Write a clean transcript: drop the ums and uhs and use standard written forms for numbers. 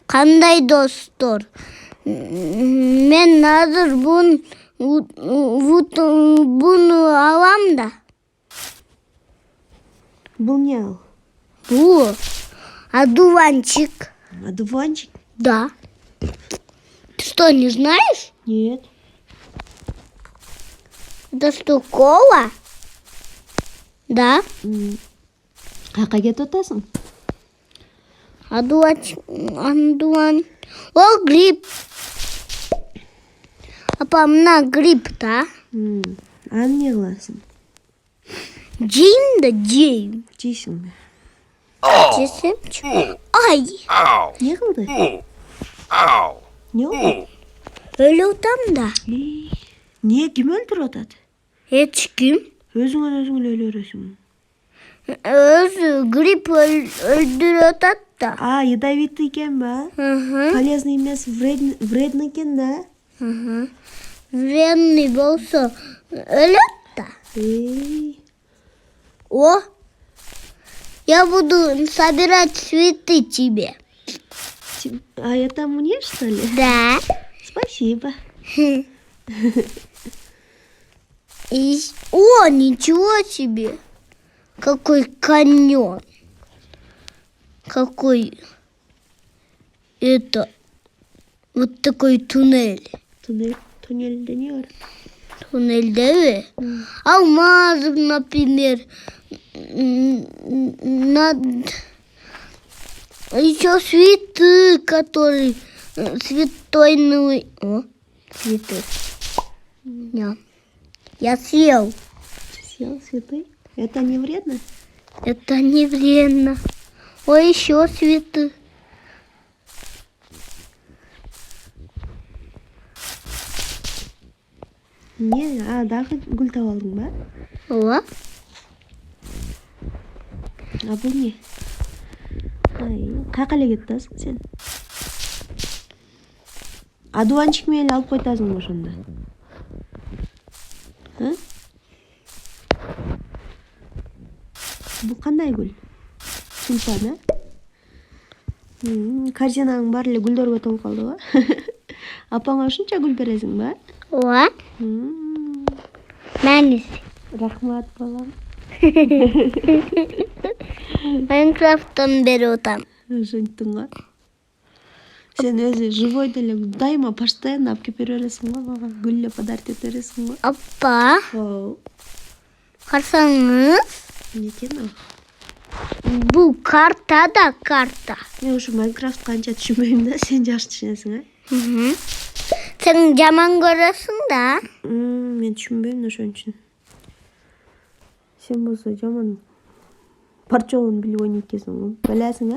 Кандай достор? Мен азыр буну алам да. Бул не ал? Бу одуванчик. Одуванчик? Да. Ты что, не знаешь? Нет. Это что, кола? Да. Каяка кетип атасың? Одуван. О, гриб. Апа, мына гриб да. Аны не кыласың? Жейм да жейм. Жейсиңби? Жесемчи. Ай. Не кылды? Не болду? Өлүп атам да. Не, ким өлтүрүп атат? Эч ким. Өзүңөн өзүң эле өлө бересиң. Өзү гриб өлтүрүп атат да. Ядовитый экен ба? Полезный эмес, вредный экен да? Вредный болсо өлөт да. О, я буду собирать цветы тебе. Это мне, что ли? Да. Спасибо. О, ничего себе. Какой каньон. Какой это вот такой туннель. Туннельде не бар? Туннельде алмазов, например, еще цветы, которые цветойные. О, цветы. Я съел. Съел цветы? Это не вредно? Это не вредно. Ой, еще цветы. Не, дагы гүл таап алдың ба? Ооба. Бул не? Каяка эле кетип атасың сен? Одуванчик менен эле алып койтасың ошондо. Бул кандай гүл? Тюльпан, корзинаңдын баары эле гүлдөргө толуп калдыбы? Апаңа ушунча гүл бересиң ба? Ооба. Маниз. Рахмат, балам. Майнкрафттан берип атам. Ошентиң го. Сен өзү живой деле дайыма постоянно алып келип бере бересиң го мага. Гүл эле подарить ете бересиң го. Апа. Карасаңыз. Не экен ал? Бул карта да карта. Мен ушу Майнкрафт канча түшүнбөйм да, сен жакшы түшүнөсүң, Сен жаман көрөсүң да. Мен түшүнбөйм ошон үчүн. Сен болсо жаман парчалууну билип ойнойт экенсиң, билесиң,